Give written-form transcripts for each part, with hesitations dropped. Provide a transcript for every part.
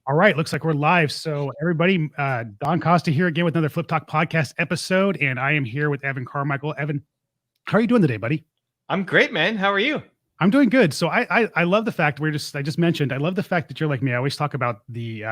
All right, looks like we're live. So everybody, Don Costa here again with another Flip Talk podcast episode, and I am here with Evan Carmichael. Evan, how are you doing today, buddy? I'm great, man. How are you? I'm doing good. So I love the fact I just mentioned, I love the fact that you're like me. I always talk about the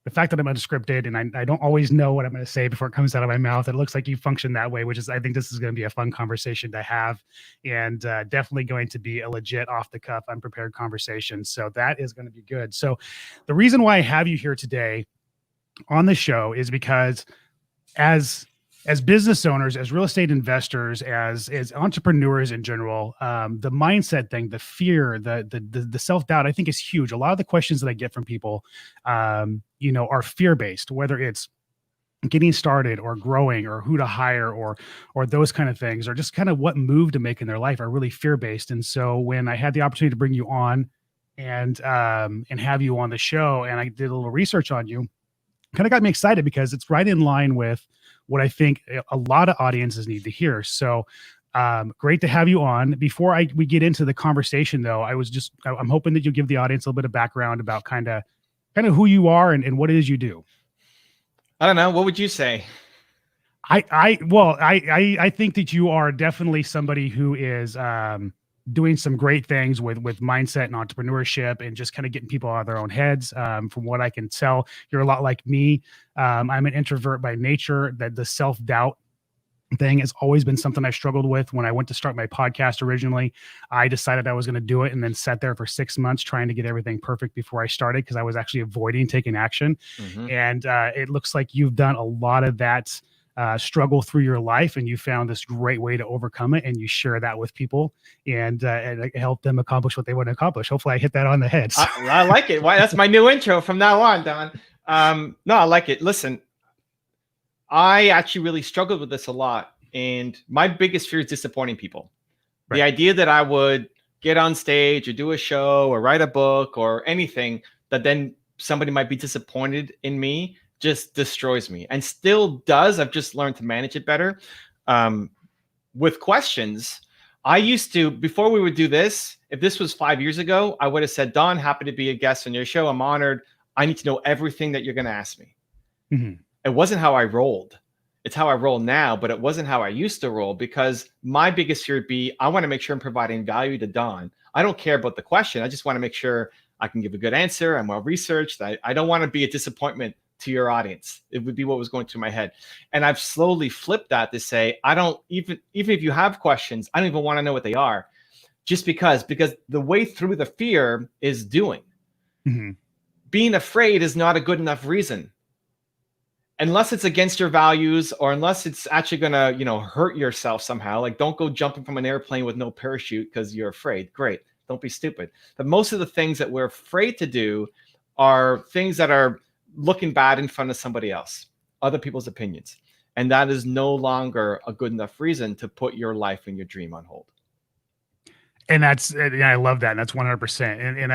fact that I'm unscripted and I don't always know what I'm going to say before it comes out of my mouth. It looks like you function that way, which is, I think this is going to be a fun conversation to have, and definitely going to be a legit off the cuff, unprepared conversation. So that is going to be good. So the reason why I have you here today on the show is because as business owners, as real estate investors, as entrepreneurs in general, the mindset thing, the fear, the self-doubt, I think is huge. A lot of the questions that I get from people, are fear-based, whether it's getting started or growing or who to hire or those kind of things, or just kind of what move to make in their life are really fear-based. And so when I had the opportunity to bring you on and have you on the show, and I did a little research on you, kind of got me excited because it's right in line with what I think a lot of audiences need to hear. So great to have you on. Before we get into the conversation though, I'm hoping that you'll give the audience a little bit of background about kind of who you are and what it is you do. I don't know. What would you say? I think that you are definitely somebody who is doing some great things with mindset and entrepreneurship and just kind of getting people out of their own heads. From what I can tell, you're a lot like me. I'm an introvert by nature. That the self-doubt thing has always been something I struggled with. When I went to start my podcast originally, I decided I was going to do it and then sat there for 6 months trying to get everything perfect before I started, because I was actually avoiding taking action. Mm-hmm. And it looks like you've done a lot of that struggle through your life, and you found this great way to overcome it, and you share that with people and help them accomplish what they want to accomplish. Hopefully I hit that on the head. So. I like it. Why? That's my new intro from now on, Don. No, I like it. Listen, I actually really struggled with this a lot, and my biggest fear is disappointing people. Right. The idea that I would get on stage or do a show or write a book or anything that then somebody might be disappointed in me just destroys me, and still does. I've just learned to manage it better. With questions, I used to, before we would do this, if this was 5 years ago, I would have said, Don, happy to be a guest on your show. I'm honored. I need to know everything that you're going to ask me. Mm-hmm. It wasn't how I rolled. It's how I roll now, but it wasn't how I used to roll, because my biggest fear would be, I want to make sure I'm providing value to Don. I don't care about the question. I just want to make sure I can give a good answer. I'm well researched. I don't want to be a disappointment to your audience. It would be what was going through my head. And I've slowly flipped that to say, I don't even if you have questions, I don't even want to know what they are, just because the way through the fear is doing. Mm-hmm. Being afraid is not a good enough reason. Unless it's against your values, or unless it's actually going to, hurt yourself somehow. Like, don't go jumping from an airplane with no parachute because you're afraid. Great. Don't be stupid. But most of the things that we're afraid to do are things that are looking bad in front of somebody else, other people's opinions. And that is no longer a good enough reason to put your life and your dream on hold. And I love that. And that's 100%. And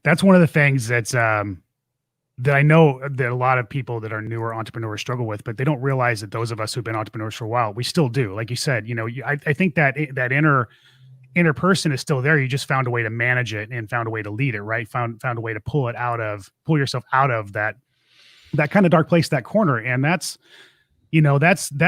that's one of the things that I know that a lot of people that are newer entrepreneurs struggle with, but they don't realize that those of us who've been entrepreneurs for a while, we still do. Like you said, I think that inner person is still there. You just found a way to manage it and found a way to lead it, right? Found a way to pull yourself out of that kind of dark place, that corner. And that's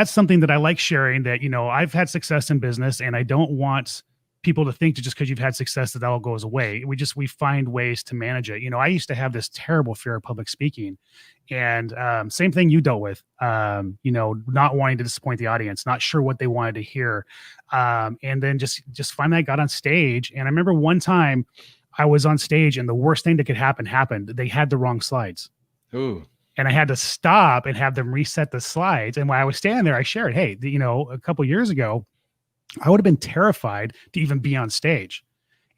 something that I like sharing, that, I've had success in business, and I don't want people to think that just because you've had success that all goes away. We find ways to manage it. I used to have this terrible fear of public speaking, and same thing you dealt with, not wanting to disappoint the audience, not sure what they wanted to hear. And then just finally I got on stage, and I remember one time I was on stage and the worst thing that could happen happened. They had the wrong slides. Ooh. And I had to stop and have them reset the slides. And while I was standing there, I shared, hey, a couple of years ago, I would have been terrified to even be on stage.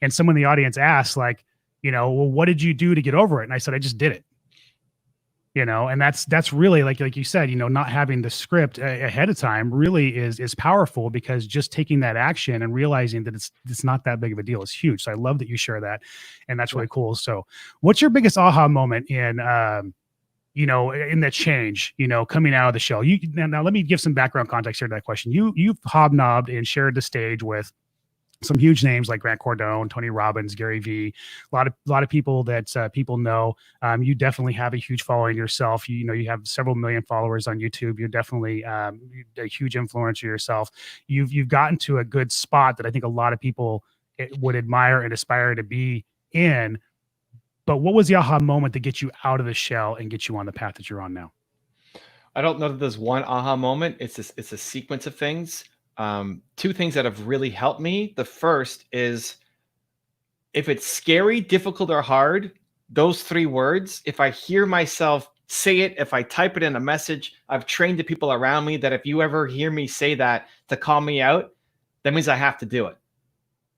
And someone in the audience asked, like, well, what did you do to get over it? And I said, I just did it. And that's really like you said, not having the script ahead of time really is powerful, because just taking that action and realizing that it's not that big of a deal is huge. So I love that you share that, and that's really cool. So what's your biggest aha moment in that change, coming out of the show? Now let me give some background context here to that question. You've hobnobbed and shared the stage with some huge names like Grant Cardone, Tony Robbins, Gary Vee, a lot of people that people know. You definitely have a huge following yourself. You know, you have several million followers on YouTube. You're definitely a huge influencer yourself. You've gotten to a good spot that I think a lot of people would admire and aspire to be in. But what was the aha moment to get you out of the shell and get you on the path that you're on now? I don't know that there's one aha moment. It's a sequence of things. Two things that have really helped me. The first is, if it's scary, difficult, or hard, those three words, if I hear myself say it, if I type it in a message, I've trained the people around me that if you ever hear me say that to call me out, that means I have to do it.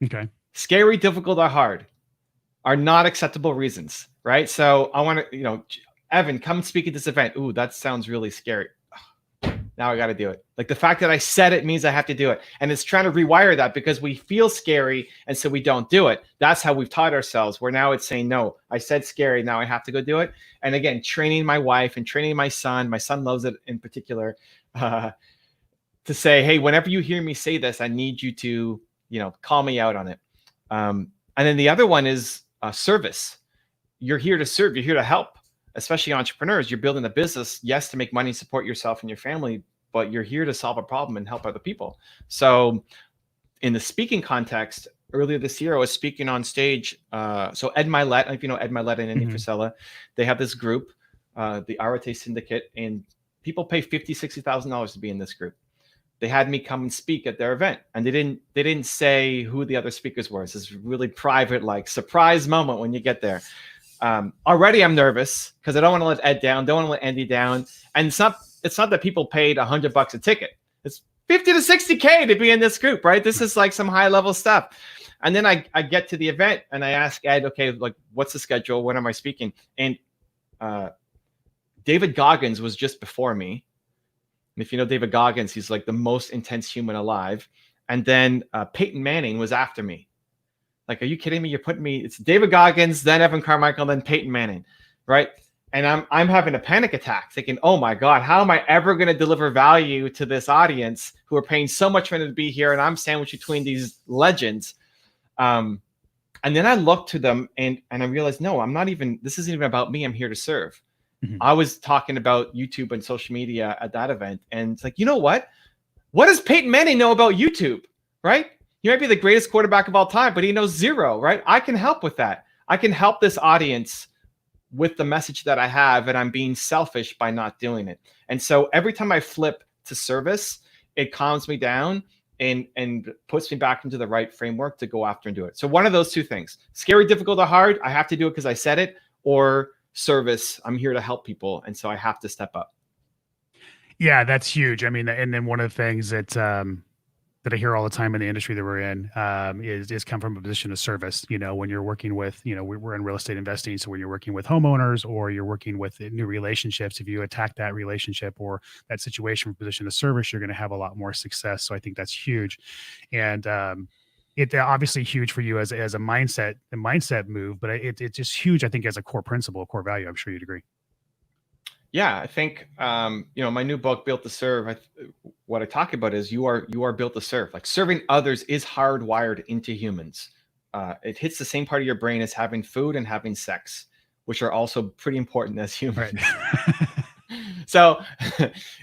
Okay. Scary, difficult, or hard are not acceptable reasons, right? So I want to, Evan, come speak at this event. Ooh, that sounds really scary. Now I got to do it. Like, the fact that I said it means I have to do it. And it's trying to rewire that, because we feel scary and so we don't do it. That's how we've taught ourselves, where now it's saying, no, I said scary, now I have to go do it. And again, training my wife and training my son loves it in particular, to say, hey, whenever you hear me say this, I need you to, call me out on it. And then the other one is service. You're here to serve, you're here to help. Especially entrepreneurs, you're building a business, yes, to make money, support yourself and your family, but you're here to solve a problem and help other people. So in the speaking context, earlier this year, I was speaking on stage. So Ed Milet, if you know Ed Milet and Andy Frisella, they have this group, the Arate Syndicate, and people pay $50,000, $60,000 to be in this group. They had me come and speak at their event, and they didn't say who the other speakers were. It's this really private, like, surprise moment when you get there. Already I'm nervous because I don't want to let Ed down, don't want to let Andy down. And it's not that people paid $100 a ticket. It's 50 to 60K to be in this group, right? This is like some high level stuff. And then I get to the event and I ask Ed, okay, like, what's the schedule? When am I speaking? And David Goggins was just before me. And if you know David Goggins, he's like the most intense human alive. And then Peyton Manning was after me. Like, are you kidding me? You're putting me, it's David Goggins, then Evan Carmichael, then Peyton Manning, right? And I'm having a panic attack thinking, oh my God, how am I ever going to deliver value to this audience who are paying so much money to be here? And I'm sandwiched between these legends. And then I looked to them and I realized, no, this isn't even about me. I'm here to serve. I was talking about YouTube and social media at that event. And it's like, you know what? What does Peyton Manning know about YouTube, right? He might be the greatest quarterback of all time, but he knows zero, right? I can help with that. I can help this audience with the message that I have, and I'm being selfish by not doing it. And so every time I flip to service, it calms me down and puts me back into the right framework to go after and do it. So one of those two things: scary, difficult, or hard, I have to do it because I said it, or service, I'm here to help people, and so I have to step up. Yeah, that's huge. I mean, and then one of the things that I hear all the time in the industry that we're in is come from a position of service. When you're working with, we're in real estate investing. So when you're working with homeowners or you're working with new relationships, if you attack that relationship or that situation from a position of service, you're going to have a lot more success. So I think that's huge. And it's obviously huge for you as a mindset move, but it's just huge, I think, as a core principle, a core value. I'm sure you'd agree. Yeah, I think my new book, Built to Serve, what I talk about is you are built to serve. Like, serving others is hardwired into humans. It hits the same part of your brain as having food and having sex, which are also pretty important as humans. Right. So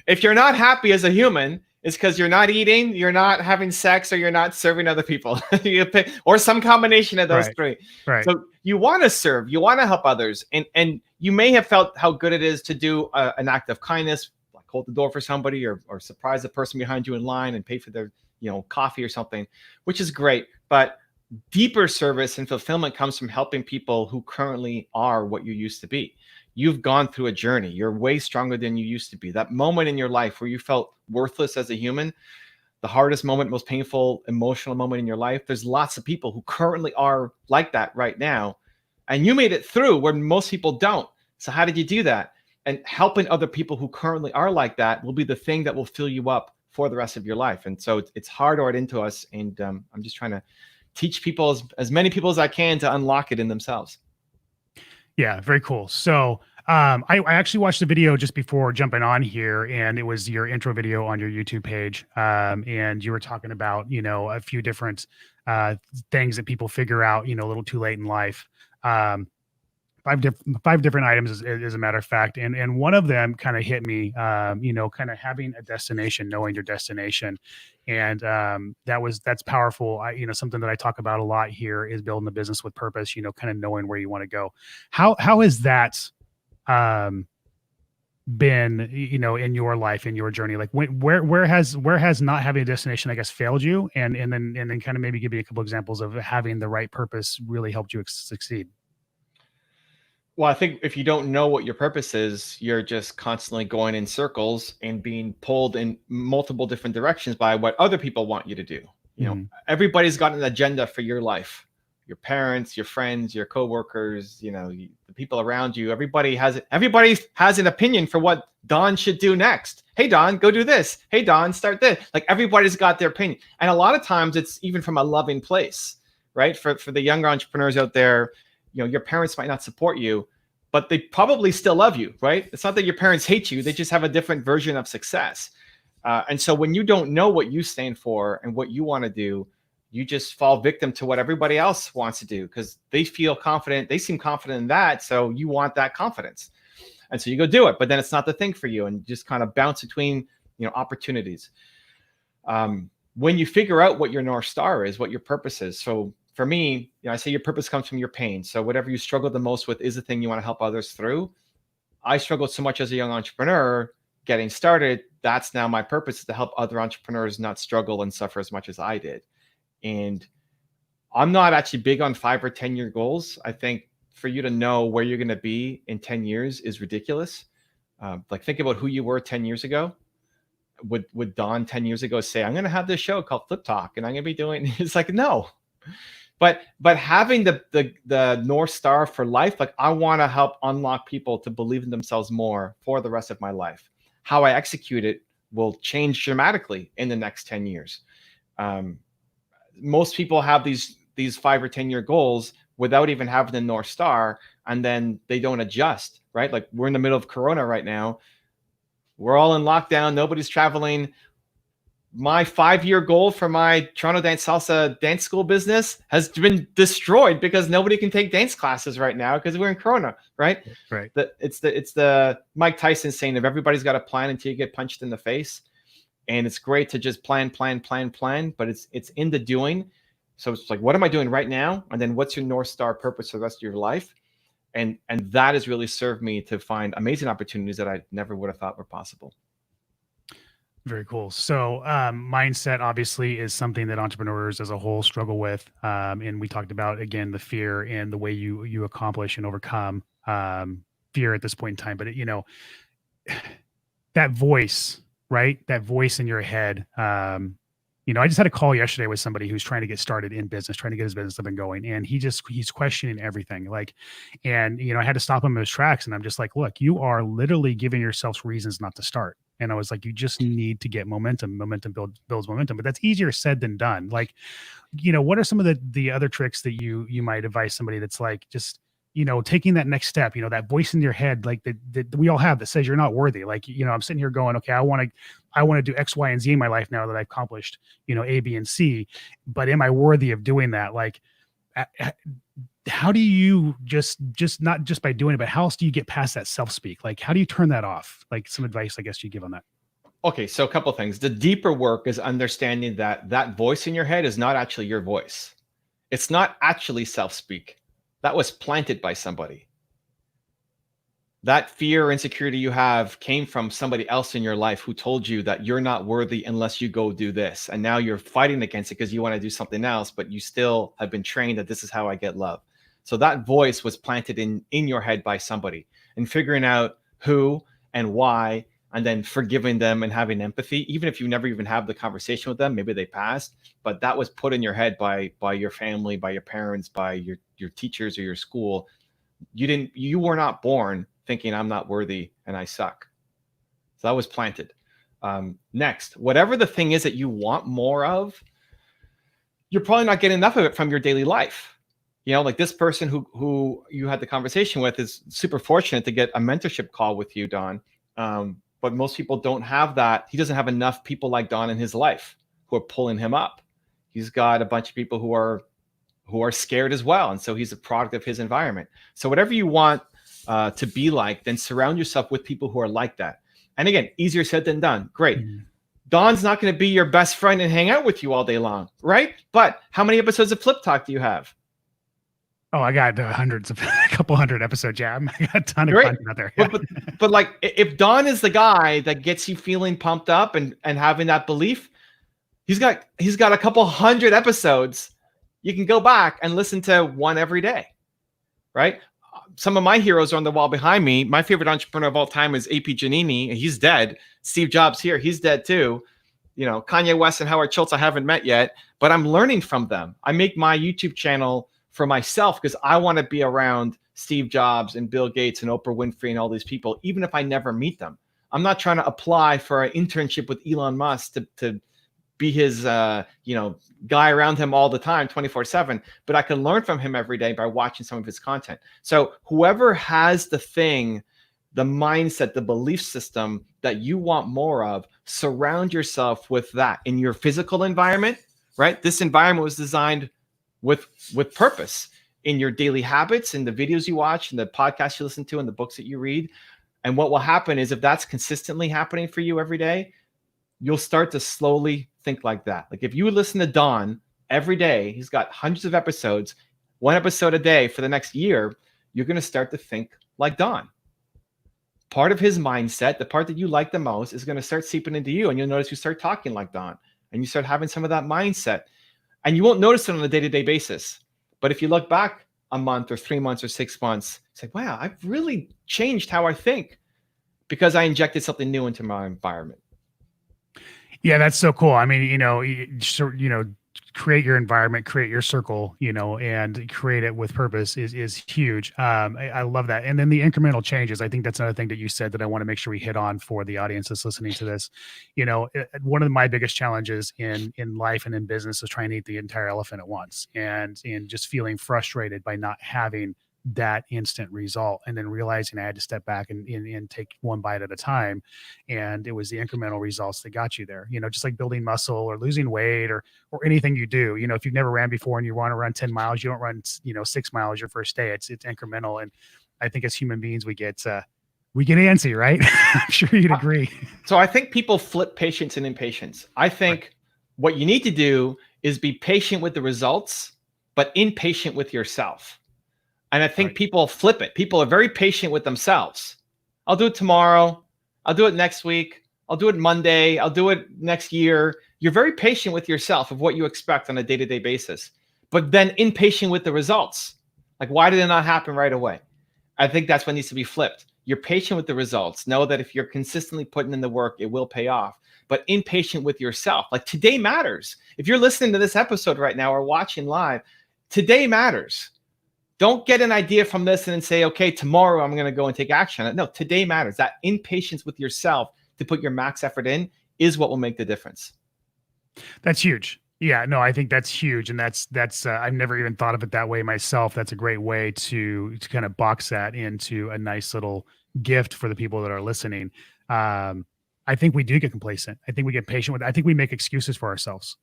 if you're not happy as a human, it's because you're not eating, you're not having sex, or you're not serving other people. Or some combination of those three. Right. So you want to serve, you want to help others, and you may have felt how good it is to do an act of kindness, like hold the door for somebody, or surprise the person behind you in line and pay for their coffee or something, which is great. But deeper service and fulfillment comes from helping people who currently are what you used to be. You've gone through a journey. You're way stronger than you used to be. That moment in your life where you felt worthless as a human, the hardest moment, most painful, emotional moment in your life, there's lots of people who currently are like that right now. And you made it through where most people don't. So how did you do that? And helping other people who currently are like that will be the thing that will fill you up for the rest of your life. And so it's hardwired into us. And I'm just trying to teach people, as many people as I can, to unlock it in themselves. Yeah, very cool. So I actually watched the video just before jumping on here, and it was your intro video on your YouTube page. And you were talking about, a few different things that people figure out, a little too late in life. Um, five different items as a matter of fact, and one of them kind of hit me, kind of having a destination, knowing your destination, and that's powerful. Something that I talk about a lot here is building a business with purpose, kind of knowing where you want to go. How has that um been, in your life, in your journey? Like where has not having a destination, I guess, failed you, and then kind of maybe give me a couple examples of having the right purpose really helped you succeed. Well, I think if you don't know what your purpose is, you're just constantly going in circles and being pulled in multiple different directions by what other people want you to do. Mhm. Everybody's got an agenda for your life. Your parents, your friends, your coworkers, the people around you. Everybody has an opinion for what Don should do next. Hey, Don, go do this. Hey, Don, start this. Like everybody's got their opinion, and a lot of times it's even from a loving place, right? For the younger entrepreneurs out there, your parents might not support you, but they probably still love you, right? It's not that your parents hate you. They just have a different version of success. And so when you don't know what you stand for and what you want to do, you just fall victim to what everybody else wants to do because they feel confident. They seem confident in that. So you want that confidence. And so you go do it, but then it's not the thing for you, and you just kind of bounce between, opportunities. When you figure out what your North Star is, what your purpose is. So for me, I say your purpose comes from your pain. So whatever you struggle the most with is the thing you want to help others through. I struggled so much as a young entrepreneur getting started. That's now my purpose, is to help other entrepreneurs not struggle and suffer as much as I did. And I'm not actually big on 5 or 10-year goals. I think for you to know where you're going to be in 10 years is ridiculous. Like think about who you were 10 years ago. Would Don 10 years ago say, I'm going to have this show called Flip Talk and I'm going to be doing, it's like, no. But having the North Star for life, like I want to help unlock people to believe in themselves more for the rest of my life. How I execute it will change dramatically in the next 10 years. Most people have these 5 or 10-year goals without even having the North Star, and then they don't adjust, right? Like we're in the middle of Corona right now. We're all in lockdown. Nobody's traveling. My 5-year goal for my Toronto Dance Salsa dance school business has been destroyed because nobody can take dance classes right now because we're in Corona, right? Right. It's the Mike Tyson saying, if everybody's got a plan until you get punched in the face. And it's great to just plan, but it's in the doing. So it's like, what am I doing right now? And then what's your North Star purpose for the rest of your life? And that has really served me to find amazing opportunities that I never would have thought were possible. Very cool. So mindset obviously is something that entrepreneurs as a whole struggle with. And we talked about, again, the fear and the way you accomplish and overcome fear at this point in time. But, that voice, right? That voice in your head. I just had a call yesterday with somebody who's trying to get started in business, trying to get his business up and going. And he's questioning everything. I had to stop him in his tracks. And I'm just like, look, you are literally giving yourselves reasons not to start. And I was like, you just need to get momentum. Momentum builds momentum, but that's easier said than done. What are some of the other tricks that you might advise somebody that's like, just, taking that next step, that voice in your head, like that we all have that says you're not worthy. I'm sitting here going, okay, I want to do X, Y, and Z in my life now that I've accomplished, A, B, and C, but am I worthy of doing that? How do you just not just by doing it, but how else do you get past that self-speak? Like, how do you turn that off? Like some advice, I guess, you give on that. Okay. So a couple of things. The deeper work is understanding that voice in your head is not actually your voice. It's not actually self-speak. That was planted by somebody. That fear or insecurity you have came from somebody else in your life who told you that you're not worthy unless you go do this. And now you're fighting against it because you want to do something else, but you still have been trained that this is how I get love. So that voice was planted in your head by somebody, and figuring out who and why, and then forgiving them and having empathy, even if you never even have the conversation with them, maybe they passed, but that was put in your head by your family, by your parents, by your teachers or your school. You were not born thinking I'm not worthy and I suck. So that was planted. Next, whatever the thing is that you want more of, you're probably not getting enough of it from your daily life. You know, like this person who you had the conversation with is super fortunate to get a mentorship call with you, Don. But most people don't have that. He doesn't have enough people like Don in his life who are pulling him up. He's got a bunch of people who are scared as well, and so he's a product of his environment. So whatever you want to be like, then surround yourself with people who are like that. And again, easier said than done. Great. Don's not going to be your best friend and hang out with you all day long, right? But how many episodes of Flip Talk do you have? Oh, I got hundreds of a couple hundred episodes. Yeah, I got a ton of content out there. Yeah. But like, if Don is the guy that gets you feeling pumped up and having that belief, he's got a couple hundred episodes. You can go back and listen to one every day, right? Some of my heroes are on the wall behind me. My favorite entrepreneur of all time is AP Giannini. He's dead. Steve Jobs here. He's dead too. You know, Kanye West and Howard Schultz I haven't met yet, but I'm learning from them. I make my YouTube channel for myself because I want to be around Steve Jobs and Bill Gates and Oprah Winfrey and all these people, even if I never meet them. I'm not trying to apply for an internship with Elon Musk to be his guy around him all the time 24/7, but I can learn from him every day by watching some of his content. So whoever has the thing, the mindset, the belief system that you want more of, surround yourself with that in your physical environment, right? This environment was designed with purpose in your daily habits, in the videos you watch, in the podcasts you listen to, and the books that you read. And what will happen is if that's consistently happening for you every day, you'll start to slowly think like that. Like if you listen to Don every day, he's got hundreds of episodes, one episode a day for the next year, you're going to start to think like Don. Part of his mindset, the part that you like the most, is going to start seeping into you. And you'll notice you start talking like Don and you start having some of that mindset. And you won't notice it on a day-to-day basis. But if you look back a month or 3 months or 6 months, it's like, wow, I've really changed how I think because I injected something new into my environment. Yeah, that's so cool. I mean, create your environment, create your circle, and create it with purpose is huge. I love that. And then the incremental changes, I think that's another thing that you said that I want to make sure we hit on for the audience that's listening to this. One of my biggest challenges in life and in business is trying to eat the entire elephant at once and just feeling frustrated by not having that instant result, and then realizing I had to step back and take one bite at a time. And it was the incremental results that got you there, just like building muscle or losing weight or anything you do. If you've never ran before and you want to run 10 miles, you don't run, 6 miles your first day. It's incremental. And I think as human beings, we get antsy, right? I'm sure you'd agree. So I think people flip patience and impatience. I think what you need to do is be patient with the results, but impatient with yourself. And I think people flip it. People are very patient with themselves. I'll do it tomorrow. I'll do it next week. I'll do it Monday. I'll do it next year. You're very patient with yourself of what you expect on a day-to-day basis, but then impatient with the results. Like, why did it not happen right away? I think that's what needs to be flipped. You're patient with the results. Know that if you're consistently putting in the work, it will pay off, but impatient with yourself. Like, today matters. If you're listening to this episode right now or watching live, today matters. Don't get an idea from this and then say, okay, tomorrow I'm going to go and take action. No, today matters. That impatience with yourself to put your max effort in is what will make the difference. That's huge. Yeah, no, I think that's huge. And that's I've never even thought of it that way myself. That's a great way to kind of box that into a nice little gift for the people that are listening. I think we do get complacent. I think we get patient with it. I think we make excuses for ourselves.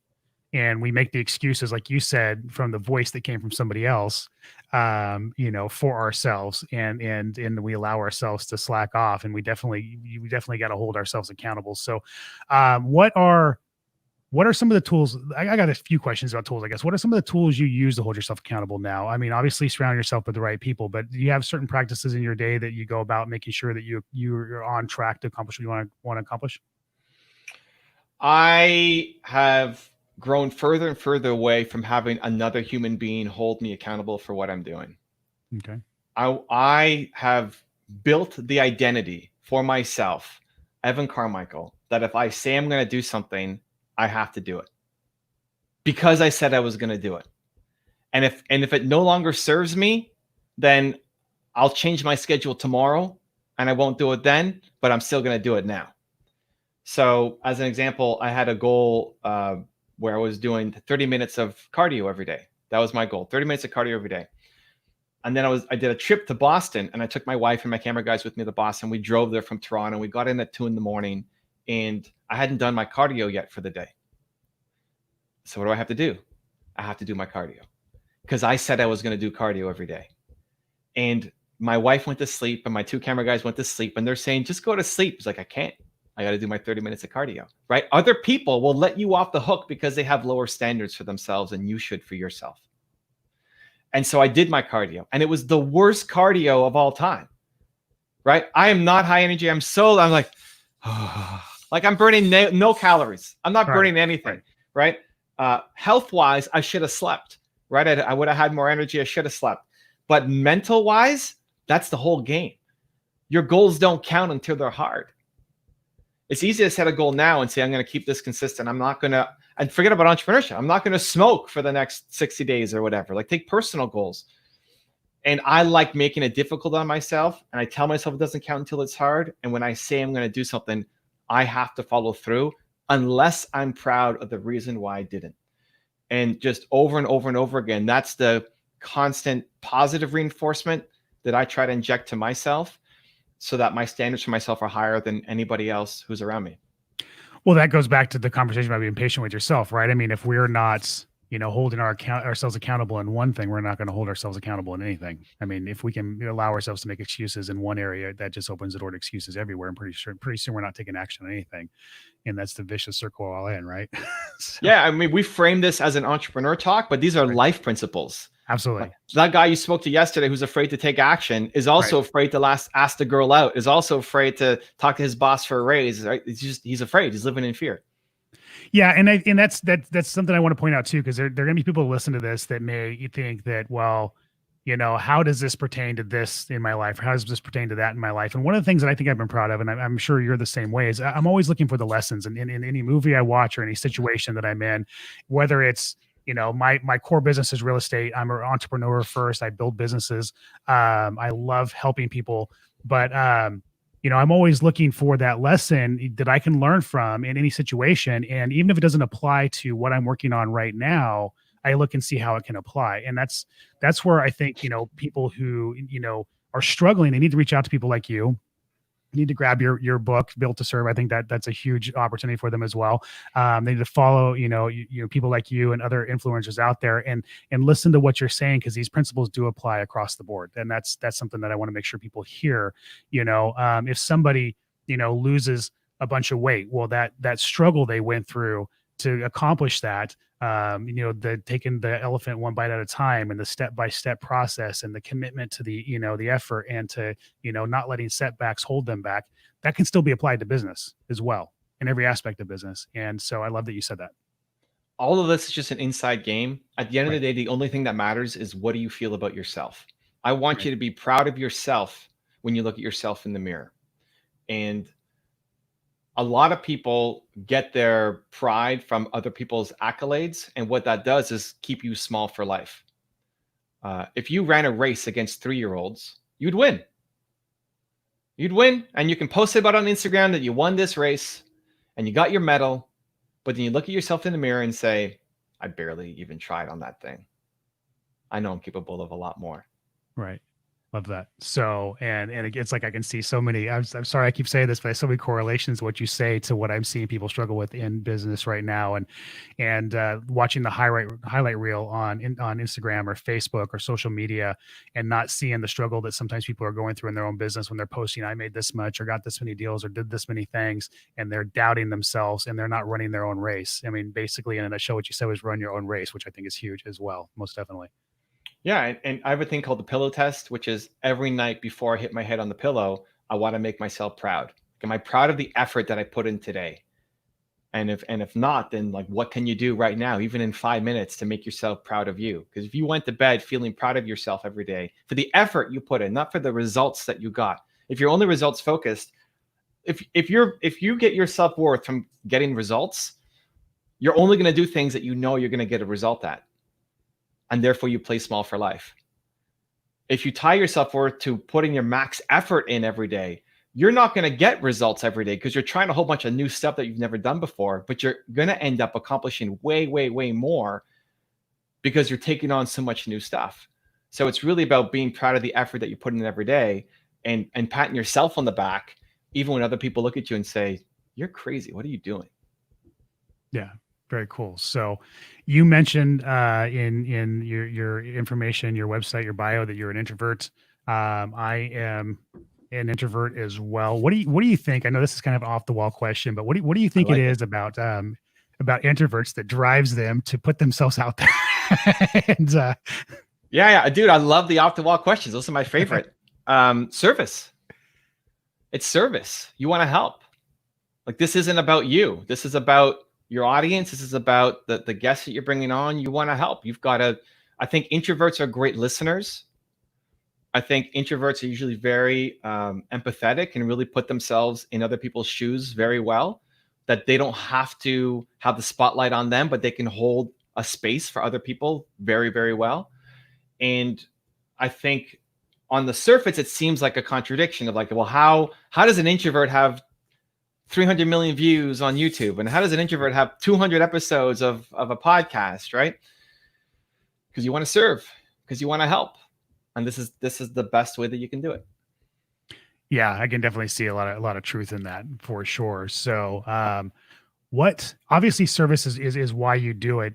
And we make the excuses, like you said, from the voice that came from somebody else, for ourselves, and we allow ourselves to slack off, and we definitely got to hold ourselves accountable. So, what are some of the tools? I got a few questions about tools, I guess. What are some of the tools you use to hold yourself accountable now? I mean, obviously surround yourself with the right people, but do you have certain practices in your day that you go about making sure that you're on track to accomplish what you want to accomplish? I have grown further and further away from having another human being hold me accountable for what I'm doing. Okay. I have built the identity for myself, Evan Carmichael, that if I say I'm going to do something, I have to do it because I said I was going to do it. And if it no longer serves me, then I'll change my schedule tomorrow and I won't do it then, but I'm still going to do it now. So as an example, I had a goal, where I was doing 30 minutes of cardio every day. That was my goal, 30 minutes of cardio every day. And then I did a trip to Boston, and I took my wife and my camera guys with me to Boston. We drove there from Toronto. We got in at 2 a.m, and I hadn't done my cardio yet for the day. So what do I have to do? I have to do my cardio, because I said I was going to do cardio every day. And my wife went to sleep, and my 2 camera guys went to sleep, and they're saying, just go to sleep. It's like, I can't. I got to do my 30 minutes of cardio, right? Other people will let you off the hook because they have lower standards for themselves than you should for yourself. And so I did my cardio, and it was the worst cardio of all time, right? I am not high energy. I'm like, like I'm burning no calories. I'm not burning anything, right? Health-wise, I should have slept, right? I would have had more energy. I should have slept. But mental-wise, that's the whole game. Your goals don't count until they're hard. It's easy to set a goal now and say, I'm going to keep this consistent. I'm not going to, and forget about entrepreneurship. I'm not going to smoke for the next 60 days or whatever. Like, take personal goals. And I like making it difficult on myself. And I tell myself it doesn't count until it's hard. And when I say I'm going to do something, I have to follow through unless I'm proud of the reason why I didn't. And just over and over and over again, that's the constant positive reinforcement that I try to inject to myself, so that my standards for myself are higher than anybody else who's around me. Well, that goes back to the conversation about being patient with yourself, right? I mean, if we're not, holding ourselves accountable in one thing, we're not going to hold ourselves accountable in anything. I mean, if we can allow ourselves to make excuses in one area, that just opens the door to excuses everywhere. I'm pretty soon we're not taking action on anything. And that's the vicious circle all in, right? So, yeah. I mean, we frame this as an entrepreneur talk, but these are life principles. Absolutely. That guy you spoke to yesterday who's afraid to take action is also afraid to ask the girl out, is also afraid to talk to his boss for a raise. Right? He's afraid. He's living in fear. Yeah. And that's something I want to point out too, because there are going to be people who listen to this that may think that, well, how does this pertain to this in my life? Or how does this pertain to that in my life? And one of the things that I think I've been proud of, and I'm sure you're the same way, is I'm always looking for the lessons in any movie I watch or any situation that I'm in, whether it's, my core business is real estate. I'm an entrepreneur first. I build businesses. I love helping people, but I'm always looking for that lesson that I can learn from in any situation. And even if it doesn't apply to what I'm working on right now, I look and see how it can apply. And that's where I think, people who, are struggling, they need to reach out to people like you. Need to grab your book, Built to Serve. I think that's a huge opportunity for them as well. They need to follow, people like you and other influencers out there, and listen to what you're saying, because these principles do apply across the board. And that's something that I want to make sure people hear. If somebody, loses a bunch of weight, well, that struggle they went through to accomplish that, taking the elephant one bite at a time, and the step-by-step process, and the commitment to the effort, and to, not letting setbacks hold them back, that can still be applied to business as well, in every aspect of business. And so I love that you said that. All of this is just an inside game. At the end of the day, the only thing that matters is, what do you feel about yourself? I want you to be proud of yourself when you look at yourself in the mirror. And a lot of people get their pride from other people's accolades. And what that does is keep you small for life. If you ran a race against 3-year-olds, you'd win. You'd win. And you can post about it on Instagram that you won this race and you got your medal. But then you look at yourself in the mirror and say, I barely even tried on that thing. I know I'm capable of a lot more. Right. Love that. So, and it's like, I can see so many, I'm sorry, I keep saying this, but there's so many correlations, what you say to what I'm seeing people struggle with in business right now. And watching the highlight reel on Instagram or Facebook or social media, and not seeing the struggle that sometimes people are going through in their own business when they're posting, I made this much, or got this many deals, or did this many things, and they're doubting themselves, and they're not running their own race. I mean, basically, in a nutshell, what you said was run your own race, which I think is huge as well. Most definitely. Yeah. And I have a thing called the pillow test, which is every night before I hit my head on the pillow, I want to make myself proud. Am I proud of the effort that I put in today? And if not, then like, what can you do right now, even in 5 minutes, to make yourself proud of you? Because if you went to bed feeling proud of yourself every day for the effort you put in, not for the results that you got. If you're only results focused, if you get your self-worth from getting results, you're only going to do things that you're going to get a result at. And therefore you play small for life. If you tie your self-worth to putting your max effort in every day, you're not going to get results every day, because you're trying a whole bunch of new stuff that you've never done before, but you're going to end up accomplishing way, way, way more because you're taking on so much new stuff. So it's really about being proud of the effort that you put in every day, and patting yourself on the back, even when other people look at you and say, "You're crazy. What are you doing?" Yeah, very cool. So you mentioned in your information, your website, your bio that you're an introvert. I am an introvert as well. What do you think? I know this is kind of off the wall question, but what do you I think it like it. is about introverts that drives them to put themselves out there? and Yeah, dude, I love the off the wall questions. Those are my favorite. Service. It's service. You want to help. Like, this isn't about you. This is about your audience. This is about the guests that you're bringing on. You want to help. You've got to. I think introverts are great listeners. I think introverts are usually very empathetic and really put themselves in other people's shoes very well. That they don't have to have the spotlight on them, but they can hold a space for other people very, very well. And I think on the surface, it seems like a contradiction of like, well, how does an introvert have 300 million views on YouTube? And how does an introvert have 200 episodes of a podcast, right? Because you want to serve, because you want to help. And this is the best way that you can do it. yeah, I can definitely see a lot of truth in that for sure. So, what obviously service is why you do it.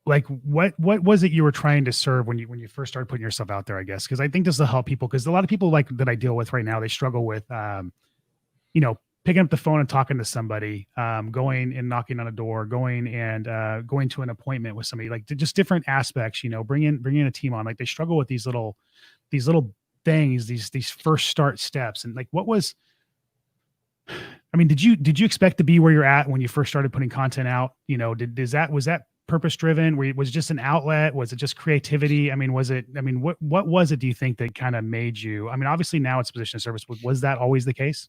Like what was it you were trying to serve when you first started putting yourself out there, I guess? Because I think this will help people, because a lot of people like that I deal with right now, they struggle with picking up the phone and talking to somebody, going and knocking on a door, going to an appointment with somebody, like just different aspects, bringing a team on. Like they struggle with these little things, these first start steps. And like, did you expect to be where you're at when you first started putting content out? Was that purpose driven? Was it just an outlet? Was it just creativity? What was it, do you think, that kind of made you, obviously now it's position of service, but was that always the case?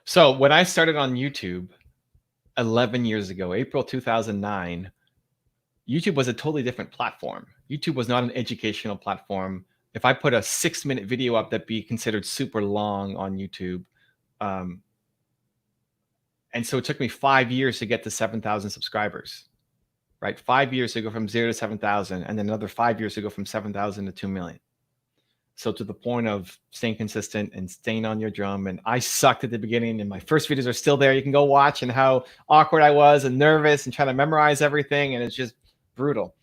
So when I started on YouTube 11 years ago, April 2009, YouTube was a totally different platform. YouTube was not an educational platform. If I put a 6-minute video up, that'd be considered super long on YouTube. And so it took me 5 years to get to 7,000 subscribers, right? 5 years to go from 0 to 7,000, and then another 5 years to go from 7,000 to 2 million. So to the point of staying consistent and staying on your drum. And I sucked at the beginning, and my first videos are still there. You can go watch, and how awkward I was and nervous and trying to memorize everything. And it's just brutal.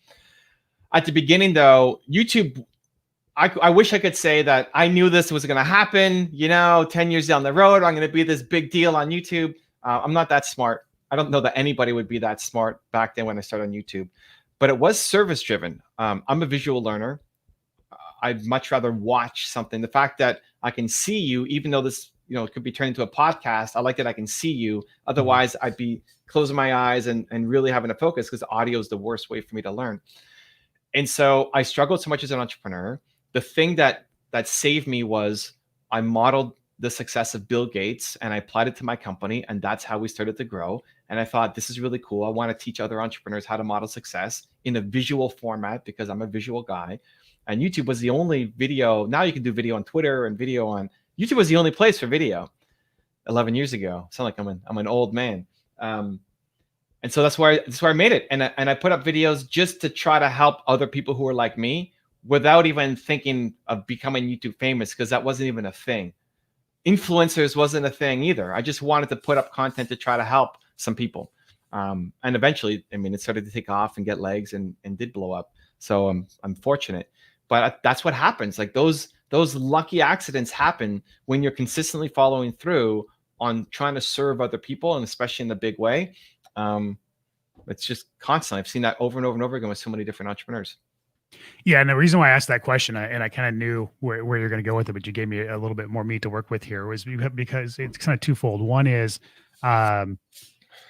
At the beginning though, YouTube, I wish I could say that I knew this was going to happen, 10 years down the road, I'm going to be this big deal on YouTube. I'm not that smart. I don't know that anybody would be that smart back then when I started on YouTube, but it was service driven. I'm a visual learner. I'd much rather watch something. The fact that I can see you, even though this, it could be turned into a podcast, I like that I can see you. Otherwise, I'd be closing my eyes and really having to focus, because audio is the worst way for me to learn. And so I struggled so much as an entrepreneur. The thing that saved me was I modeled the success of Bill Gates and I applied it to my company, and that's how we started to grow. And I thought, this is really cool. I want to teach other entrepreneurs how to model success in a visual format, because I'm a visual guy. And YouTube was the only video. Now you can do video on Twitter and video on YouTube. Was the only place for video 11 years ago. I sound like I'm an old man. And so that's where I made it. And I put up videos just to try to help other people who are like me, without even thinking of becoming YouTube famous, because that wasn't even a thing. Influencers wasn't a thing either. I just wanted to put up content to try to help some people. And eventually, it started to take off and get legs and did blow up. So I'm fortunate. But that's what happens. Like those lucky accidents happen when you're consistently following through on trying to serve other people, and especially in the big way. It's just constant. I've seen that over and over and over again with so many different entrepreneurs. Yeah, and the reason why I asked that question, and I kind of knew where you're going to go with it, but you gave me a little bit more meat to work with here, was because it's kind of twofold. One is,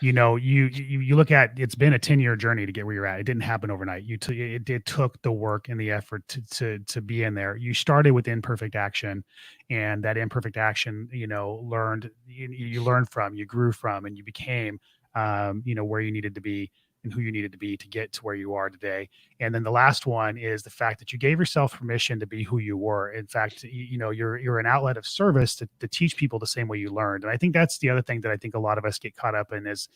you look at, it's been a 10-year journey to get where you're at. It didn't happen overnight. It took the work and the effort to be in there. You started with imperfect action, and that imperfect action, you learned from, you grew from, and you became, where you needed to be and who you needed to be to get to where you are today. And then the last one is the fact that you gave yourself permission to be who you were. In fact, you're an outlet of service to teach people the same way you learned. And I think that's the other thing that I think a lot of us get caught up in is,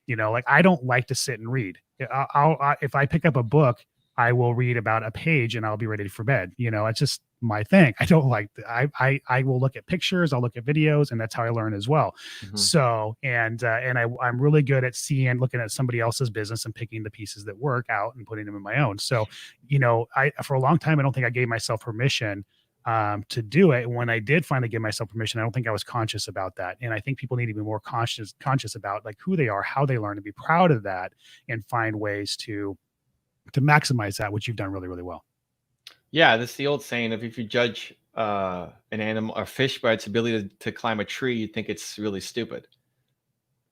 like, I don't like to sit and read. If I pick up a book, I will read about a page and I'll be ready for bed. It's just my thing. I don't like, I will look at pictures, I'll look at videos, and that's how I learn as well. Mhm. So, I'm really good at looking at somebody else's business and picking the pieces that work out and putting them in my own. So, for a long time, I don't think I gave myself permission to do it. When I did finally give myself permission, I don't think I was conscious about that. And I think people need to be more conscious about like who they are, how they learn, and be proud of that, and find ways to maximize that, which you've done really, really well. Yeah, that's the old saying of if you judge an animal or fish by its ability to climb a tree, you think it's really stupid,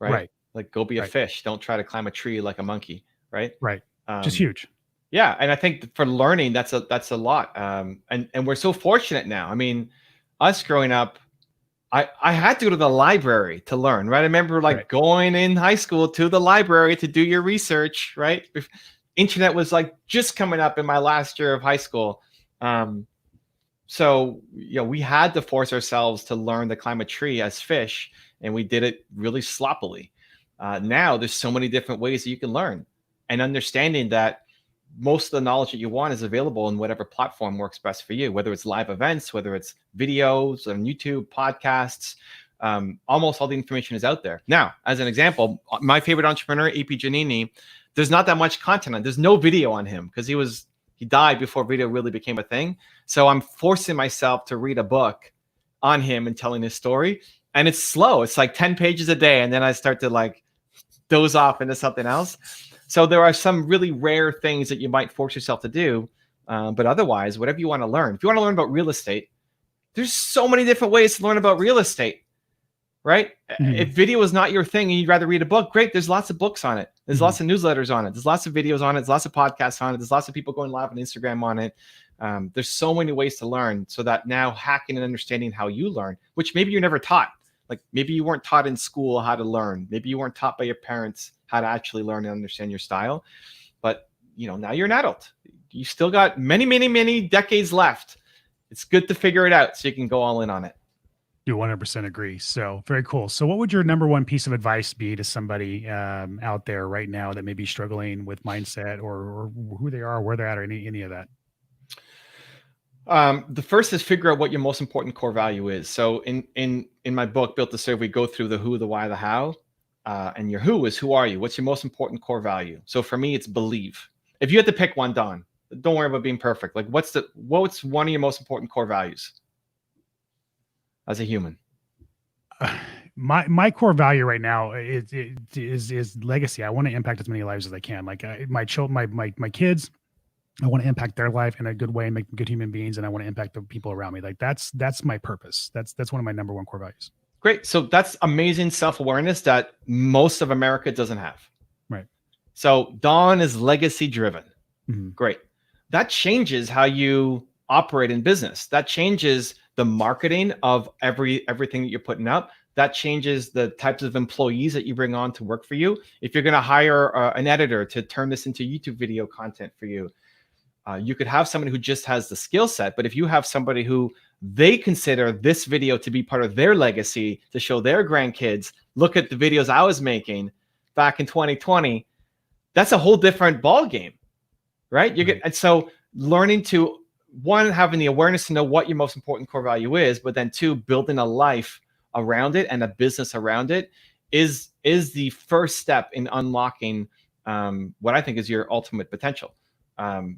right? Right. Like go be a Right. fish. Don't try to climb a tree like a monkey, right? Right. Just Um, huge. yeah, and I think for learning, that's a lot. And we're so fortunate now. I mean, us growing up, I had to go to the library to learn, right? I remember like Right. going in high school to the library to do your research, right? Internet was like just coming up in my last year of high school. So we had to force ourselves to learn to climb a tree as fish, and we did it really sloppily. Now there's so many different ways that you can learn, and understanding that most of the knowledge that you want is available in whatever platform works best for you, whether it's live events, whether it's videos on YouTube, podcasts. Almost all the information is out there. Now, as an example, my favorite entrepreneur, AP Giannini, there's not that much content on. There's no video on him because he died before video really became a thing. So I'm forcing myself to read a book on him and telling his story. And it's slow. It's like 10 pages a day. And then I start to like doze off into something else. So there are some really rare things that you might force yourself to do. But otherwise, whatever you want to learn, if you want to learn about real estate, there's so many different ways to learn about real estate, right? Mhm. If video is not your thing and you'd rather read a book, great. There's lots of books on it. There's lots of newsletters on it. There's lots of videos on it. There's lots of podcasts on it. There's lots of people going live on Instagram on it. There's so many ways to learn, so that now hacking and understanding how you learn, which maybe you're never taught. Like maybe you weren't taught in school how to learn. Maybe you weren't taught by your parents how to actually learn and understand your style. But now you're an adult. You still got many, many, many decades left. It's good to figure it out so you can go all in on it. You 100% agree. So very cool. So what would your number one piece of advice be to somebody out there right now that may be struggling with mindset or who they are, where they're at, or any of that? The first is figure out what your most important core value is. So in my book, Built to Serve, we go through the who, the why, the how. And your who is who are you? What's your most important core value? So for me, it's believe. If you had to pick one, Don, don't worry about being perfect. Like what's one of your most important core values as a human? My core value right now is legacy. I want to impact as many lives as I can. Like my kids, I want to impact their life in a good way and make them good human beings. And I want to impact the people around me. Like that's my purpose. That's one of my number one core values. Great. So that's amazing self-awareness that most of America doesn't have. Right. So Don is legacy driven. Mm-hmm. Great. That changes how you operate in business. That changes the marketing of everything that you're putting up. That changes the types of employees that you bring on to work for you. If you're going to hire an editor to turn this into YouTube video content for you, you could have somebody who just has the skill set. But if you have somebody who they consider this video to be part of their legacy, to show their grandkids, look at the videos I was making back in 2020, that's a whole different ball game, right? And so learning to, one, having the awareness to know what your most important core value is, but then two, building a life around it and a business around it is the first step in unlocking what I think is your ultimate potential.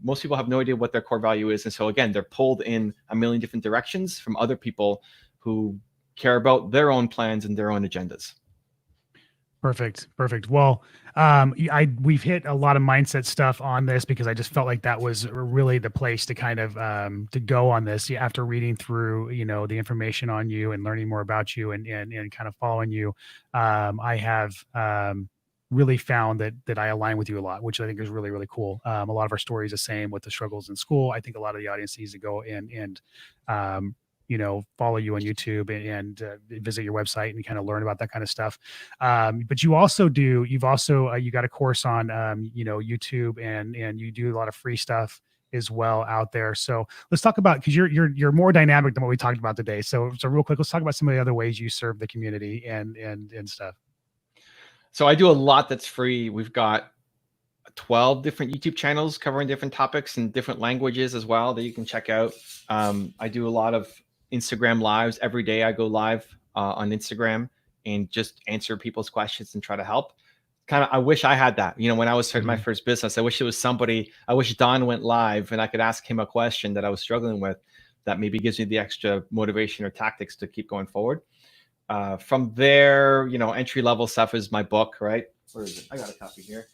Most people have no idea what their core value is. And so again, they're pulled in a million different directions from other people who care about their own plans and their own agendas. Perfect. Well, we've hit a lot of mindset stuff on this because I just felt like that was really the place to kind of to go on this after reading through, the information on you and learning more about you and kind of following you. I have really found that I align with you a lot, which I think is really, really cool. A lot of our stories the same with the struggles in school. I think a lot of the audience needs to go and follow you on YouTube and visit your website and kind of learn about that kind of stuff. But you got a course on, YouTube and you do a lot of free stuff as well out there. So let's talk about, because you're more dynamic than what we talked about today. So real quick, let's talk about some of the other ways you serve the community and stuff. So I do a lot that's free. We've got 12 different YouTube channels covering different topics and different languages as well that you can check out. I do a lot of Instagram lives every day. I go live on Instagram and just answer people's questions and try to help. I wish I had that. When I was starting my first business, I wish it was somebody. I wish Don went live and I could ask him a question that I was struggling with that maybe gives me the extra motivation or tactics to keep going forward. From there, entry level stuff is my book, right? Where is it? I got a copy here.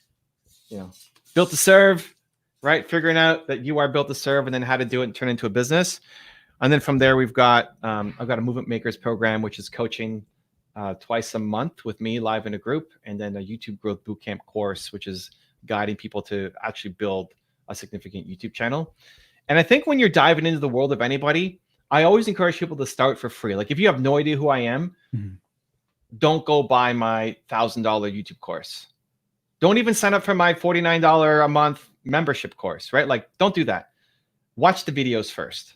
Built to serve, right? Figuring out that you are built to serve and then how to do it and turn it into a business. And then from there, I've got a Movement Makers program, which is coaching twice a month with me live in a group, and then a YouTube Growth Bootcamp course, which is guiding people to actually build a significant YouTube channel. And I think when you're diving into the world of anybody, I always encourage people to start for free. Like if you have no idea who I am, don't go buy my $1,000 YouTube course. Don't even sign up for my $49 a month membership course, right? Like don't do that. Watch the videos first.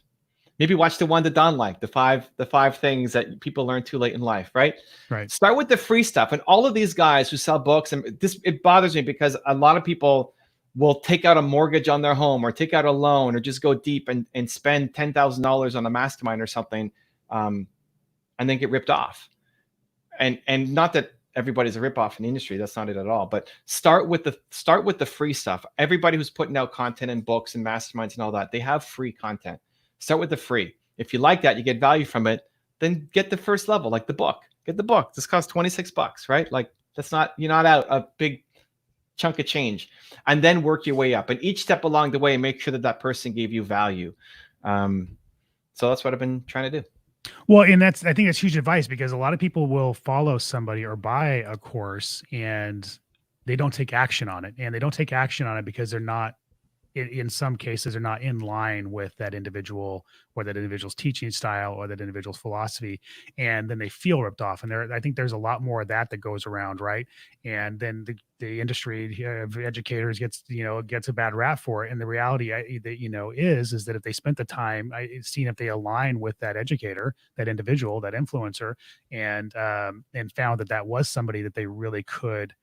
Maybe watch the one that Don liked, the five things that people learn too late in life, right? Right. Start with the free stuff. And all of these guys who sell books, and it bothers me because a lot of people will take out a mortgage on their home or take out a loan or just go deep and spend $10,000 on a mastermind or something, and then get ripped off. And not that everybody's a ripoff in the industry. That's not it at all. But start with the free stuff. Everybody who's putting out content and books and masterminds and all that, they have free content. Start with the free. If you like that, you get value from it, then get the first level, like the book. Get the book. This costs $26, right? Like you're not out a big chunk of change. And then work your way up. And each step along the way, make sure that person gave you value. So that's what I've been trying to do. Well, and I think that's huge advice, because a lot of people will follow somebody or buy a course and they don't take action on it. And they don't take action on it because they're not, in some cases, they're not in line with that individual or that individual's teaching style or that individual's philosophy. And then they feel ripped off. And I think there's a lot more of that goes around, right? And then the industry of educators gets a bad rap for it. And the reality is that if they spent the time seeing if they align with that educator, that individual, that influencer, and found that was somebody that they really could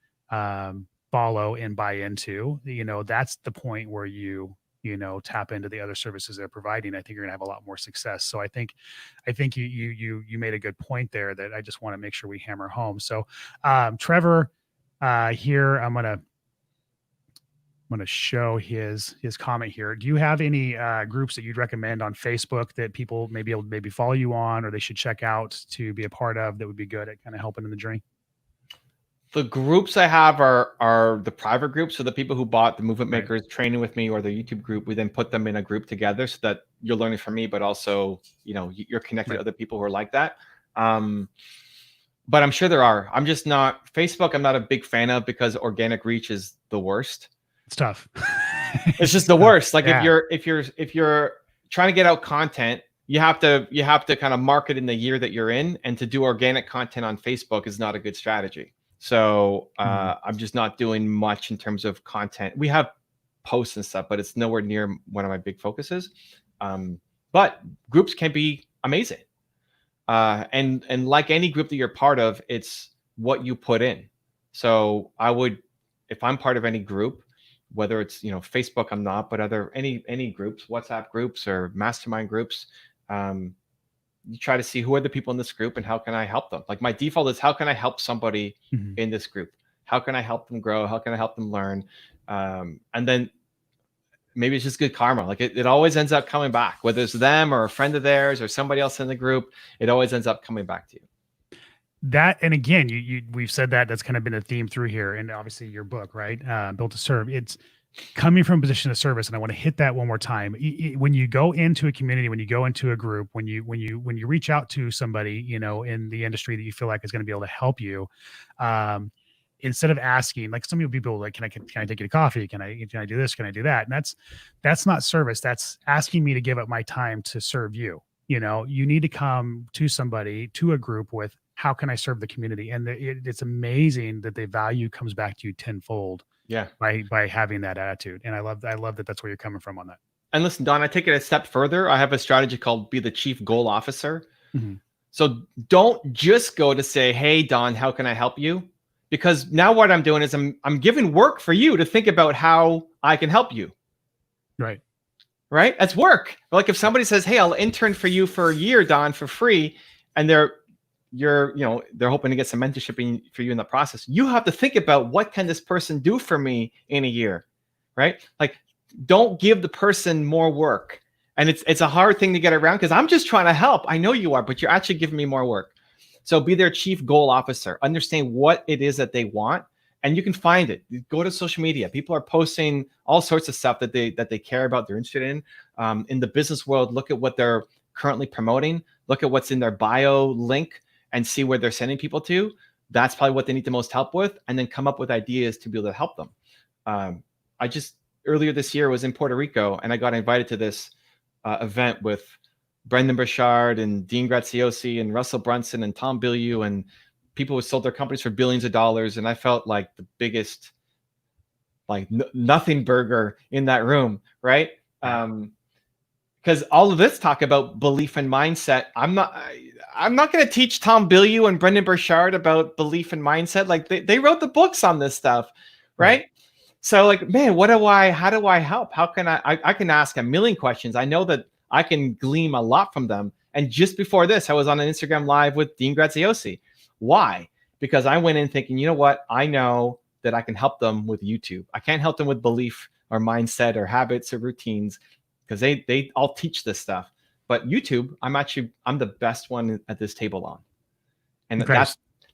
follow and buy into, that's the point where you tap into the other services they're providing. I think you're gonna have a lot more success. So I think you made a good point there that I just want to make sure we hammer home. So Trevor here, I'm gonna show his comment here. Do you have any groups that you'd recommend on Facebook that people may be able to follow you on, or they should check out to be a part of, that would be good at kind of helping in the journey? The groups I have are the private groups. So the people who bought the Movement Makers training with me or the YouTube group, we then put them in a group together so that you're learning from me, but also, you're connected to other people who are like that. But I'm sure there are. I'm just not Facebook. I'm not a big fan of, because organic reach is the worst. It's tough. It's just the worst. Like if you're trying to get out content, you have to kind of market in the year that you're in, and to do organic content on Facebook is not a good strategy. So I'm just not doing much in terms of content. We have posts and stuff, but it's nowhere near one of my big focuses. But groups can be amazing. And like any group that you're part of, it's what you put in. So if I'm part of any group, whether it's, Facebook, I'm not, but any groups, WhatsApp groups or mastermind groups, you try to see who are the people in this group and how can I help them. Like my default is, how can I help somebody in this group? How can I help them grow? How can I help them learn? And then maybe it's just good karma. Like it always ends up coming back, whether it's them or a friend of theirs or somebody else in the group, it always ends up coming back to you. That, and again, we've said that's kind of been a theme through here, and obviously your book, right? Built to Serve. It's coming from a position of service, and I want to hit that one more time. When you go into a community, when you go into a group, when you reach out to somebody, in the industry that you feel like is going to be able to help you, instead of asking, like some people like, can I take you to coffee? Can I do this? Can I do that? And that's not service. That's asking me to give up my time to serve you. You need to come to somebody, to a group with, how can I serve the community? And it's amazing that the value comes back to you tenfold. Yeah. By having that attitude. And I love that that's where you're coming from on that. And listen, Don, I take it a step further. I have a strategy called Be the Chief Goal Officer. So don't just go to say, hey, Don, how can I help you? because now what I'm doing is I'm giving work for you to think about how I can help you. Right. Right? That's work. Like if somebody says, "Hey, I'll intern for you for a year, Don, for free," and they're hoping to get some mentorship for you in the process. You have to think about, what can this person do for me in a year, right? Like, don't give the person more work. And it's a hard thing to get around, because I'm just trying to help. I know you are, but you're actually giving me more work. So be their chief goal officer. Understand what it is that they want, and you can find it. You go to social media. People are posting all sorts of stuff that they care about, they're interested in. In the business world, look at what they're currently promoting. Look at what's in their bio link and see where they're sending people to. That's probably what they need the most help with, and then come up with ideas to be able to help them. I just earlier this year was in Puerto Rico, and I got invited to this event with Brendan Burchard and Dean Graziosi and Russell Brunson and Tom Bilyeu, and people who sold their companies for billions of dollars. And I felt like the biggest, like nothing burger in that room, right? Because all of this talk about belief and mindset, I'm not going to teach Tom Bilyeu and Brendan Burchard about belief and mindset. Like they wrote the books on this stuff, right? So like, man, how do I help? How can I can ask a million questions. I know that I can glean a lot from them. And just before this, I was on an Instagram live with Dean Graziosi. Why? Because I went in thinking, you know what? I know that I can help them with YouTube. I can't help them with belief or mindset or habits or routines, because they all teach this stuff. But YouTube, I'm the best one at this table on. And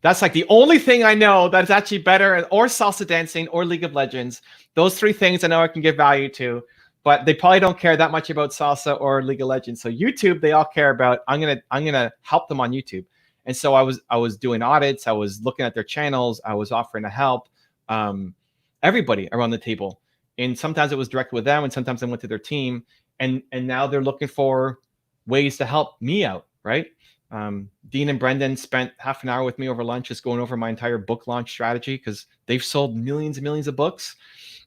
that's like the only thing I know that's actually better, or salsa dancing or League of Legends. Those three things I know I can give value to, but they probably don't care that much about salsa or League of Legends. So YouTube, they all care about. I'm gonna help them on YouTube. And so I was doing audits. I was looking at their channels. I was offering to help everybody around the table. And sometimes it was direct with them, and sometimes I went to their team. And now they're looking for ways to help me out, right? Dean and Brendan spent half an hour with me over lunch, just going over my entire book launch strategy, because they've sold millions and millions of books,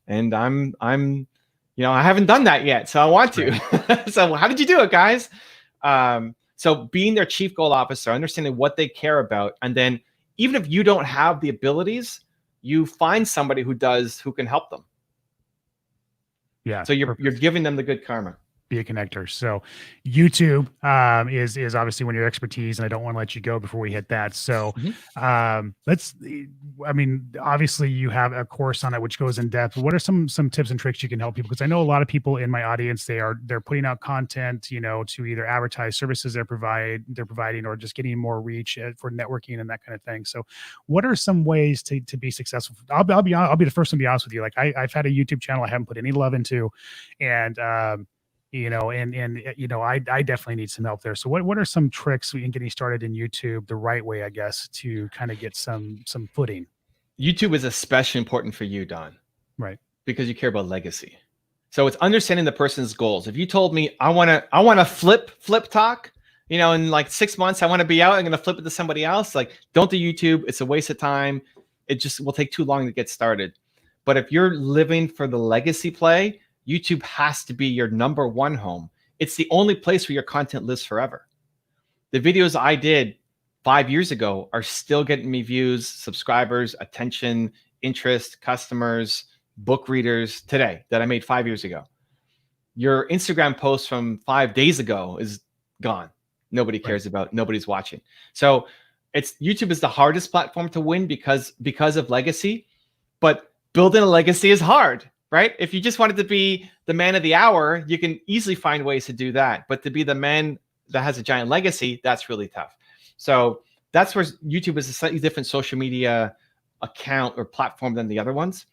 and I'm I haven't done that yet, so I want to. Right. So how did you do it, guys? So being their chief goal officer, understanding what they care about, and then even if you don't have the abilities, you find somebody who can help them. Yeah. So you're giving them the good karma. Be a connector. So YouTube is obviously one of your expertise, and I don't want to let you go before we hit that. So obviously you have a course on it which goes in depth. What are some tips and tricks you can help people? Because I know a lot of people in my audience, they're putting out content, to either advertise services they're providing, or just getting more reach for networking and that kind of thing. So what are some ways to be successful? I'll be the first one to be honest with you. Like I've had a YouTube channel I haven't put any love into, and I definitely need some help there. So what are some tricks in getting started in YouTube the right way, I guess, to kind of get some footing? YouTube is especially important for you, Don. Right. Because you care about legacy. So it's understanding the person's goals. If you told me I want to flip talk, in like 6 months, I want to be out, I'm going to flip it to somebody else. Like, don't do YouTube. It's a waste of time. It just will take too long to get started. But if you're living for the legacy play, YouTube has to be your number one home. It's the only place where your content lives forever. The videos I did 5 years ago are still getting me views, subscribers, attention, interest, customers, book readers today that I made 5 years ago. Your Instagram post from 5 days ago is gone. Nobody cares about, nobody's watching. So YouTube is the hardest platform to win because of legacy, but building a legacy is hard. Right? If you just wanted to be the man of the hour, you can easily find ways to do that. But to be the man that has a giant legacy, that's really tough. So that's where YouTube is a slightly different social media account or platform than the other ones.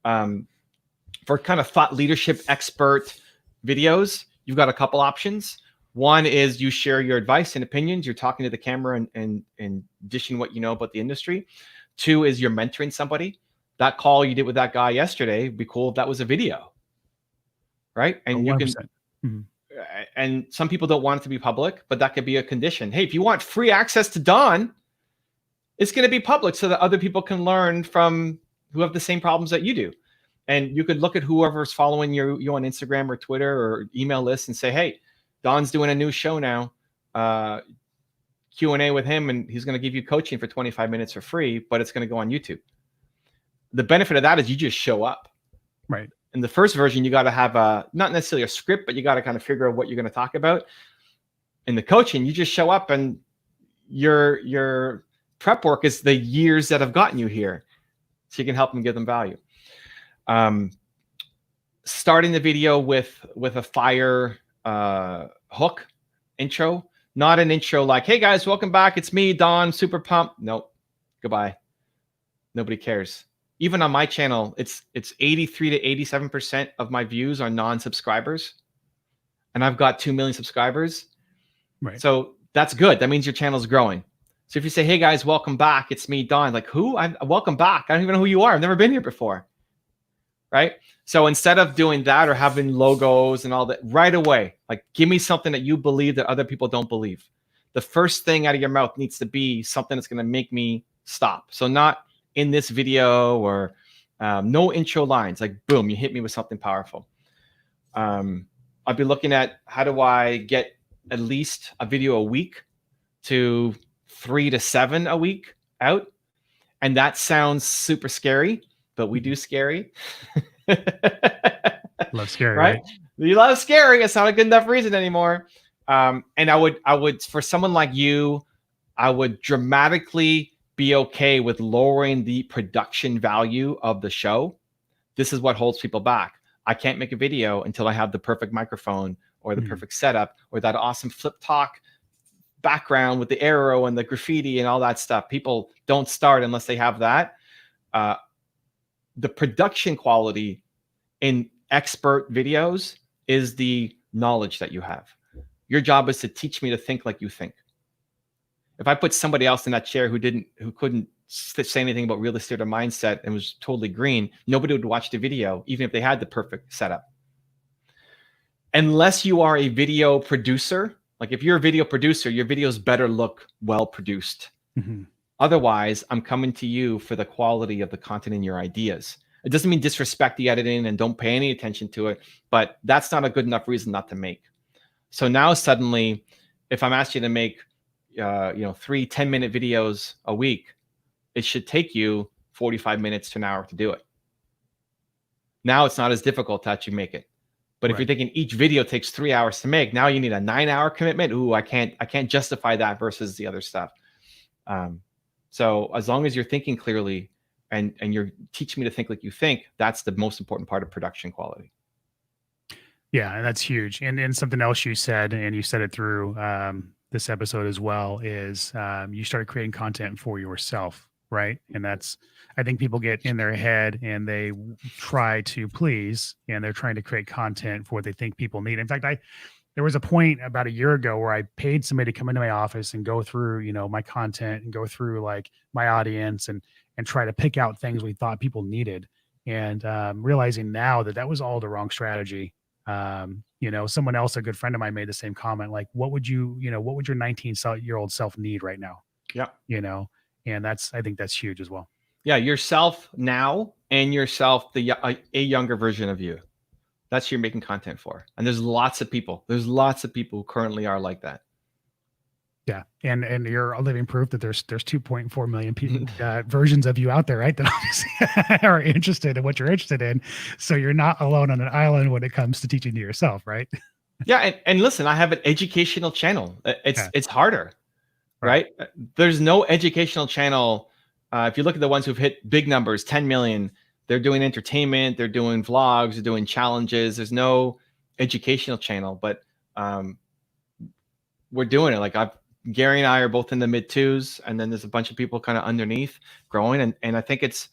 For kind of thought leadership expert videos, you've got a couple options. One is you share your advice and opinions. You're talking to the camera and dishing what you know about the industry. Two is you're mentoring somebody. That call you did with that guy yesterday would be cool if that was a video, right? And 100%. You can, and some people don't want it to be public, but that could be a condition. Hey, if you want free access to Don, it's going to be public so that other people can learn from who have the same problems that you do. And you could look at whoever's following you on Instagram or Twitter or email lists and say, hey, Don's doing a new show now, Q&A with him, and he's going to give you coaching for 25 minutes for free, but it's going to go on YouTube. the benefit of that is you just show up. Right. In the first version, you got to have not necessarily a script, but you got to kind of figure out what you're going to talk about. In the coaching, you just show up, and your prep work is the years that have gotten you here, so you can help them, give them value. Starting the video with a fire hook intro, not an intro like, "Hey guys, welcome back. It's me, Don, super pumped." Nope. Goodbye. Nobody cares. Even on my channel, it's 83 to 87% of my views are non-subscribers, and I've got 2 million subscribers. Right. So that's good. That means your channel's growing. So if you say, "Hey guys, welcome back. It's me, Don," like, who? Welcome back. I don't even know who you are. I've never been here before. Right? So instead of doing that or having logos and all that, right away, like, give me something that you believe that other people don't believe. The first thing out of your mouth needs to be something that's going to make me stop. So not in this video or no intro lines, like, boom, you hit me with something powerful. I'll be looking at how do I get at least a video a week to 3 to 7 a week out. And that sounds super scary, but we do scary. Love scary, right? You love scary. It's not a good enough reason anymore. And I would, for someone like you, I would dramatically be okay with lowering the production value of the show. This is what holds people back. I can't make a video until I have the perfect microphone or the perfect setup or that awesome flip talk background with the arrow and the graffiti and all that stuff. People don't start unless they have that. The production quality in expert videos is the knowledge that you have. Your job is to teach me to think like you think. If I put somebody else in that chair who couldn't say anything about real estate or mindset and was totally green, nobody would watch the video, even if they had the perfect setup. Unless you are a video producer, like if you're a video producer, your videos better look well produced. Mm-hmm. Otherwise, I'm coming to you for the quality of the content and your ideas. It doesn't mean disrespect the editing and don't pay any attention to it, but that's not a good enough reason not to make. So now suddenly, if I'm asking you to make 3 10-minute videos a week, it should take you 45 minutes to an hour to do it. Now it's not as difficult to actually make it. But if you're thinking each video takes 3 hours to make, now you need a 9-hour commitment. Ooh, I can't justify that versus the other stuff. So as long as you're thinking clearly and you're teaching me to think like you think, that's the most important part of production quality. Yeah, and that's huge. And something else you said, and you said it through this episode as well, is you started creating content for yourself, right? And that's, I think people get in their head and they try to please, and they're trying to create content for what they think people need. In fact, there was a point about a year ago where I paid somebody to come into my office and go through, my content and go through like my audience and try to pick out things we thought people needed. And realizing now that was all the wrong strategy. Someone else, a good friend of mine, made the same comment, like, what would your 19-year-old self need right now? Yeah. And I think that's huge as well. Yeah. Yourself now and yourself, a younger version of you. That's who you're making content for. And there's lots of people who currently are like that. Yeah. And you're a living proof that there's 2.4 million people, versions of you out there, right? That obviously are interested in what you're interested in. So you're not alone on an island when it comes to teaching to yourself, right? Yeah. And listen, I have an educational channel. It's harder, right? There's no educational channel. If you look at the ones who've hit big numbers, 10 million, they're doing entertainment, they're doing vlogs, they're doing challenges. There's no educational channel, but we're doing it. Like Gary and I are both in the mid-2s, and then there's a bunch of people kind of underneath growing. And I think it's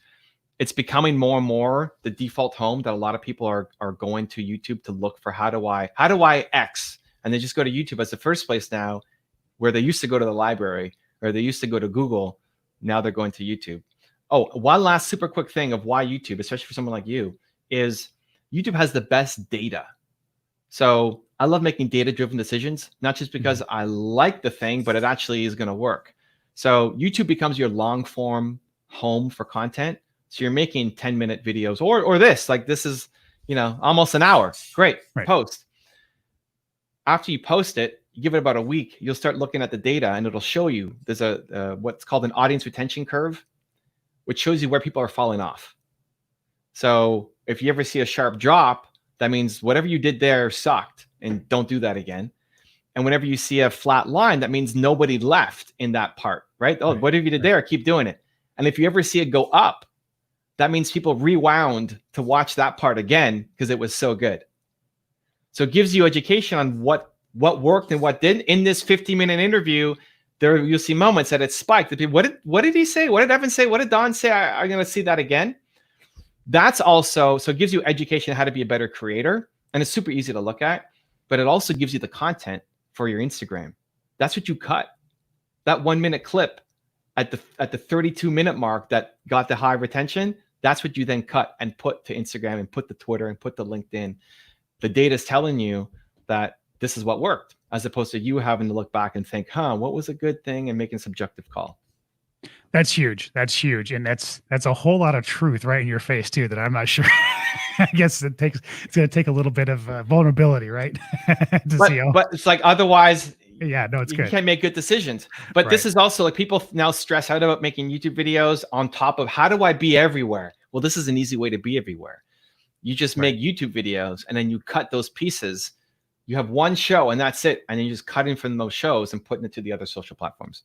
becoming more and more the default home that a lot of people are going to YouTube to look for how do I X? And they just go to YouTube as the first place now, where they used to go to the library or they used to go to Google. Now they're going to YouTube. Oh, one last super quick thing of why YouTube, especially for someone like you, is YouTube has the best data. So I love making data-driven decisions, not just because I like the thing, but it actually is going to work. So YouTube becomes your long-form home for content. So you're making 10-minute videos or this is, almost an hour. Great. Right. Post. After you post it, you give it about a week, you'll start looking at the data and it'll show you there's what's called an audience retention curve, which shows you where people are falling off. So if you ever see a sharp drop, that means whatever you did there sucked, and don't do that again. And whenever you see a flat line, that means nobody left in that part, right? Oh, whatever you did there, keep doing it. And if you ever see it go up, that means people rewound to watch that part again because it was so good. So it gives you education on what worked and what didn't. In this 50-minute interview, there you'll see moments that it spiked. The people, what did he say? What did Evan say? What did Don say? I'm going to see that again. That's also, so it gives you education on how to be a better creator. And it's super easy to look at, but it also gives you the content for your Instagram. That's what you cut. That 1-minute clip at the 32-minute mark that got the high retention, that's what you then cut and put to Instagram and put to Twitter and put to LinkedIn. The data is telling you that this is what worked, as opposed to you having to look back and think, what was a good thing, and making a subjective call. That's huge. That's huge. And that's a whole lot of truth right in your face too, that I'm not sure. I guess it's going to take a little bit of vulnerability, right? But it's like, otherwise, yeah, no, it's good. You can't make good decisions. But this is also like, people now stress out about making YouTube videos on top of, how do I be everywhere? Well, this is an easy way to be everywhere. You just make YouTube videos, and then you cut those pieces. You have one show and that's it. And then you just cut in from those shows and putting it to the other social platforms.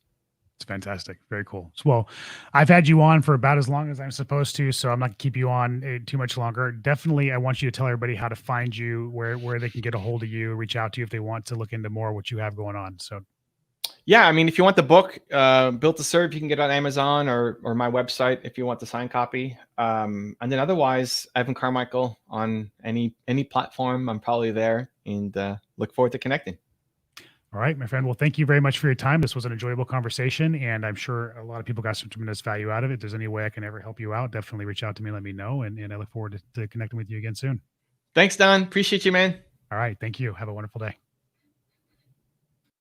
It's fantastic. Very cool. Well, I've had you on for about as long as I'm supposed to, so I'm not gonna keep you on too much longer. Definitely, I want you to tell everybody how to find you, where they can get a hold of you, reach out to you if they want to look into more what you have going on. So, yeah, I mean, if you want the book, Built to Serve, you can get it on Amazon or my website if you want the signed copy. And then otherwise, Evan Carmichael on any platform. I'm probably there, and look forward to connecting. All right, my friend. Well, thank you very much for your time. This was an enjoyable conversation, and I'm sure a lot of people got some tremendous value out of it. If there's any way I can ever help you out, definitely reach out to me, let me know, and I look forward to connecting with you again soon. Thanks, Don. Appreciate you, man. All right. Thank you. Have a wonderful day.